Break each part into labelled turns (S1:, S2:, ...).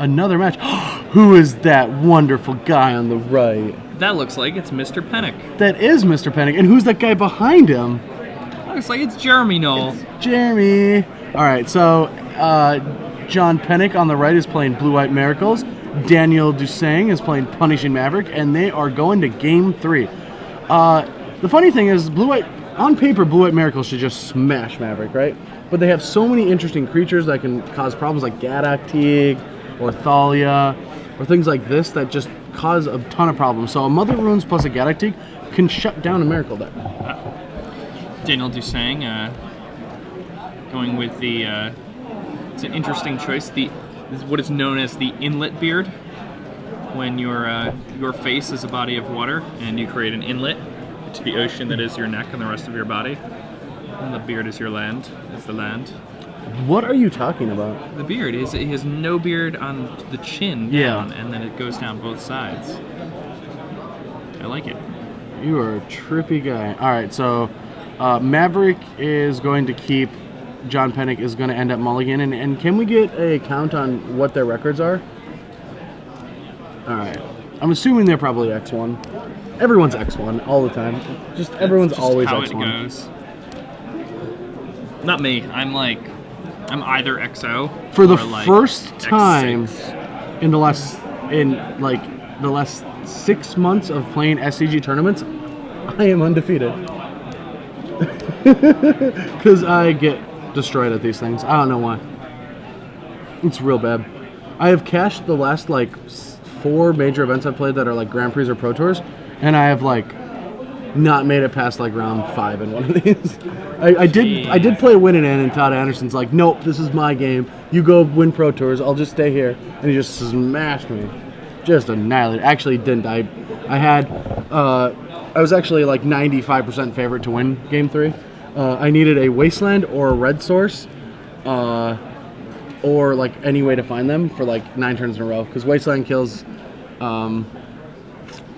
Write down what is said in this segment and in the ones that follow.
S1: another match. Who is that wonderful guy on the right?
S2: That looks like it's Mr. Pennick.
S1: That is Mr. Pennick. And who's that guy behind him?
S2: Looks like it's Jeremy Knoll.
S1: It's Jeremy. All right, so John Pennick on the right is playing Blue-White Miracles. Daniel Dusang is playing Punishing Maverick, and they are going to Game 3. The funny thing is, on paper, Blue-White Miracles should just smash Maverick, right? But they have so many interesting creatures that can cause problems like Gaddock Teague or Thalia or things like this that just cause a ton of problems. So a Mother of Runes plus a Gaddock Teague can shut down a Miracle deck.
S2: Daniel Dusang going with the, it's an interesting choice, what is known as the inlet beard. When your face is a body of water and you create an inlet to the ocean that is your neck and the rest of your body. And the beard is your land, is the land.
S1: What are you talking about?
S2: The beard, he has no beard on the chin down, and then it goes down both sides. I like it.
S1: You are a trippy guy. All right, so Maverick is going to keep, John Pennick is going to end up mulligan, and can we get a count on what their records are? All right. I'm assuming they're probably X1. Everyone's X1 all the time. Everyone's
S2: just
S1: always
S2: how
S1: X1.
S2: It goes. Not me. I'm either XO
S1: for the
S2: like
S1: first time
S2: X6.
S1: in the last 6 months of playing SCG tournaments, I am undefeated. Because I get destroyed at these things. I don't know why. It's real bad. I have cashed the last 4 major events I've played that are Grand Prix or Pro Tours, and I have not made it past round 5 in one of these. I did play win and end, and Todd Anderson's like, nope, this is my game. You go win Pro Tours. I'll just stay here, and he just smashed me, just annihilated. Actually, didn't. I was actually 95% favorite to win Game 3. I needed a Wasteland or a Red Source, or any way to find them for 9 turns in a row, because Wasteland kills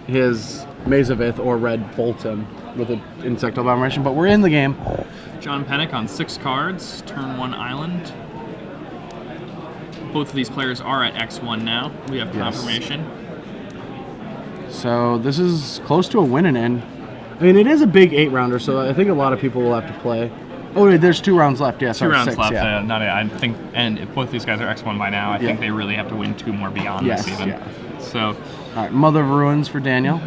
S1: his Maze of Ith, or Red bolts him with an Insectile Abomination. But we're in the game.
S2: John Pennick on 6 cards, turn 1 island. Both of these players are at X1 now. We have confirmation.
S1: So this is close to a win and end. I mean, it is a big 8-rounder, so I think a lot of people will have to play. Oh, wait, there's 2 rounds left. Yeah,
S2: 2 rounds
S1: 6,
S2: left.
S1: Yeah.
S2: I think, and if both these guys are X1 by now, I think they really have to win 2 more beyond this even.
S1: Yeah.
S2: So,
S1: all right, Mother of Ruins for Daniel.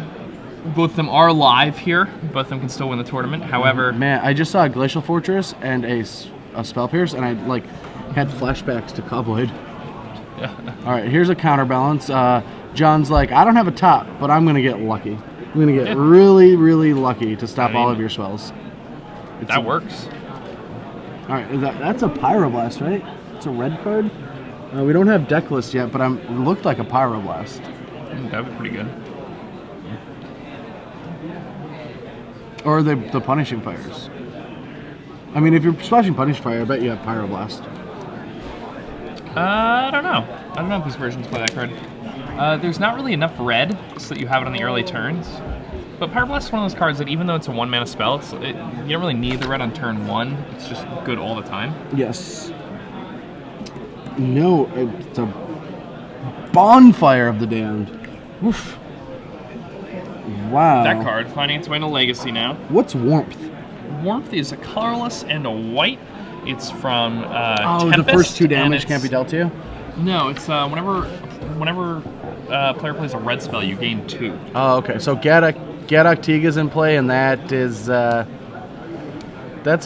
S2: Both of them are live here. Both of them can still win the tournament. However,
S1: man, I just saw a Glacial Fortress and a Spell Pierce, and I had flashbacks to Cobblade.
S2: Yeah.
S1: All right, here's a counterbalance. John's like, I don't have a top, but I'm gonna get lucky. I'm gonna get really, really lucky to stop all of your spells.
S2: That works.
S1: All right, that's a Pyroblast, right? It's a red card. We don't have deck list yet, but it looked like a Pyroblast.
S2: That would be pretty good.
S1: Or the Punishing Fires. I mean, if you're splashing Punishing Fire, I bet you have Pyroblast.
S2: I don't know. I don't know if these versions play that card. There's not really enough red so that you have it on the early turns. But Pyroblast is one of those cards that even though it's a 1-mana spell, you don't really need the red on turn 1. It's just good all the time.
S1: Yes. No, it's a Bonfire of the Damned. Oof. Wow.
S2: That card finding its way into Legacy now.
S1: What's Warmth?
S2: Warmth is a colorless and a white. It's from
S1: Tempest, the first 2 damage can't be dealt to you?
S2: No, it's whenever player plays a red spell, you gain 2.
S1: Oh, okay. So Gaddock Teague is in play, and that is that's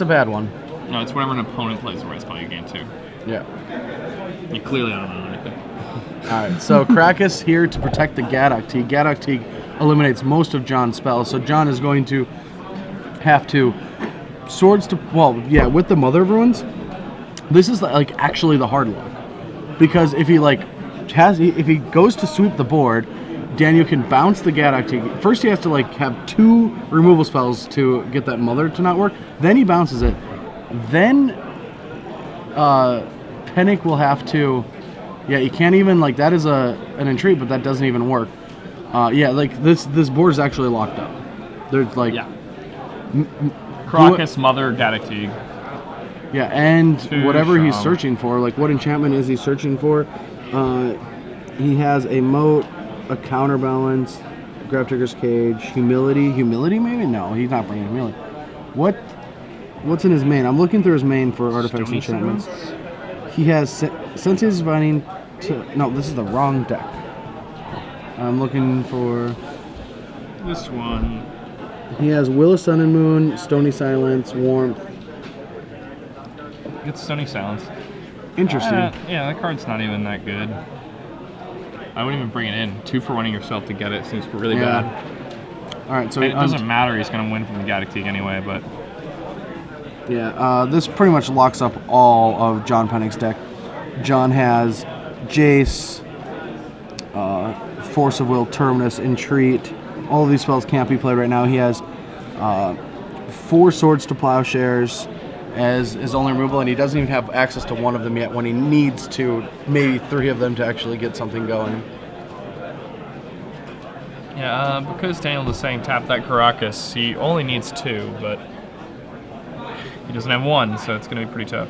S1: a bad one.
S2: No, it's whenever an opponent plays a red spell, you gain 2.
S1: Yeah.
S2: You clearly don't know anything.
S1: All right. So Krakus here to protect the Gaddock Teague. Gaddock Teague eliminates most of John's spells, so John is going to have to with the Mother of Ruins. This is actually the hard one, because if he if he goes to sweep the board, Daniel can bounce the Gaddock Teague. First, he has to have 2 removal spells to get that Mother to not work. Then he bounces it. Then Pennick will have to. Yeah, you can't even that is an entreat, but that doesn't even work. This board is actually locked up. There's
S2: Krakus, Mother, Gaddock Teague.
S1: Yeah, and whatever he's searching for, what enchantment is he searching for? He has a moat, a counterbalance, grab trigger's cage, humility. Humility maybe? No, he's not bringing humility. What's in his main? I'm looking through his main for artifacts and enchantments. He has Sensei's Divining. No, this is the wrong deck. I'm looking for
S2: this one.
S1: He has Will of Sun and Moon, Stony Silence, Warmth.
S2: It's Stony Silence.
S1: Interesting.
S2: Yeah, that card's not even that good. I wouldn't even bring it in. 2 for winning yourself to get it seems really bad.
S1: All right, so
S2: it doesn't matter. He's going to win from the Gaddock anyway, but
S1: yeah, this pretty much locks up all of John Pennick's deck. John has Jace, Force of Will, Terminus, Entreat. All of these spells can't be played right now. He has 4 Swords to Plowshares as his only removal, and he doesn't even have access to one of them yet when he needs to, maybe 3 of them to actually get something going.
S2: Yeah, because Daniel Dusang tapped that Caracas, he only needs 2, but he doesn't have 1, so it's going to be pretty tough.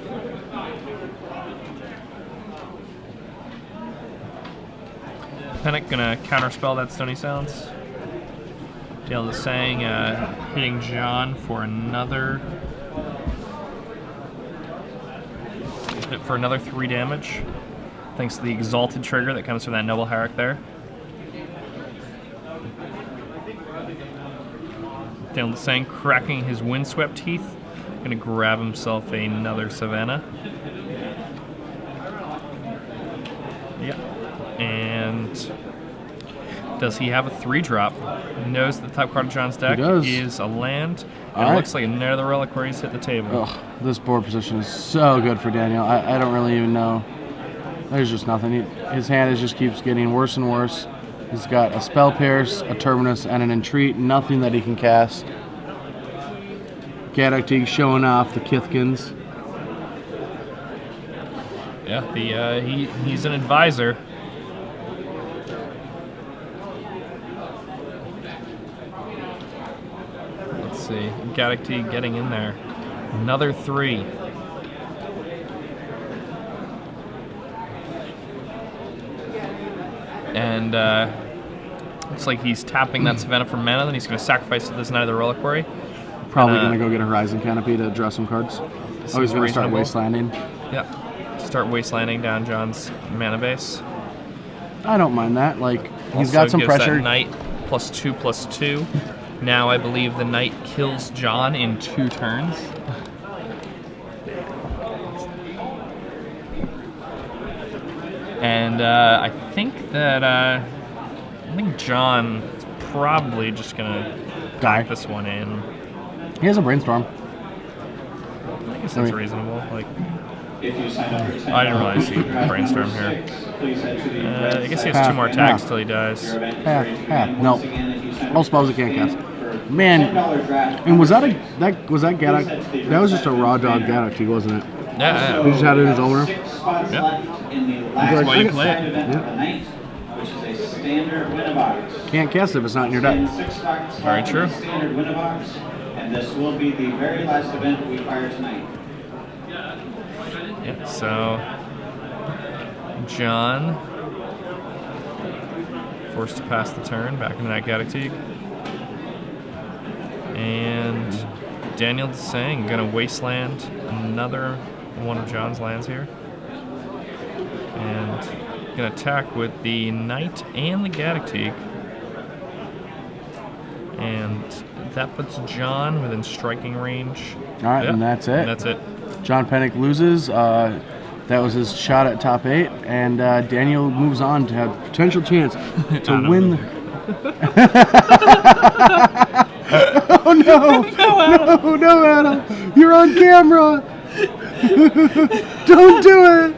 S2: Pennick going to counterspell that Stony Silence. Daniel Dusang hitting John for another 3 damage, thanks to the Exalted trigger that comes from that Noble Herrick there. Daniel Dusang cracking his Windswept teeth, gonna grab himself another Savannah. Yep. And does he have a 3-drop? Knows that the top card of John's deck is a land. And it looks like another Reliquary hit the table.
S1: Ugh, this board position is so good for Daniel. I don't really even know. There's just nothing. His hand just keeps getting worse and worse. He's got a Spell Pierce, a Terminus, and an Entreat. Nothing that he can cast. Gaddock showing off the Kithkins.
S2: Yeah, he's an advisor. Let's see, Gaddock getting in there. Another 3. And looks like he's tapping that Savannah for mana, then he's going to sacrifice this Knight of the Reliquary.
S1: Probably going to go get a Horizon Canopy to draw some cards. Oh, he's going to start wastelanding.
S2: Yep. Start wastelanding down John's mana base.
S1: I don't mind that. Like, he's got some pressure.
S2: That Knight +2/+2. Now I believe the Knight kills John in 2 turns. And I think John is probably just gonna back this one in.
S1: He has a Brainstorm.
S2: I guess that's reasonable. Like, I didn't really see Brainstorm here. I guess he has 2 more attacks till he dies.
S1: No, all spells he can't cast. Man, and was that Gaddock? That was just a raw dog Gaddock, wasn't it?
S2: Yeah.
S1: He just had it in his owner.
S2: Yeah. That's why you play it.
S1: Yeah. Can't cast it if it's not in your deck.
S2: Very true.
S3: And this will be the very last event we fire tonight.
S2: Yeah, so John forced to pass the turn back into that Gaddock. And Daniel Dusang gonna wasteland another one of John's lands here. And gonna attack with the Knight and the Gaddock. And that puts John within striking range.
S1: All right, and that's it.
S2: And that's it.
S1: John Pennick loses. That was his shot at top 8, and Daniel moves on to have a potential chance to win. Oh no! No, Adam! You're on camera! Don't do it!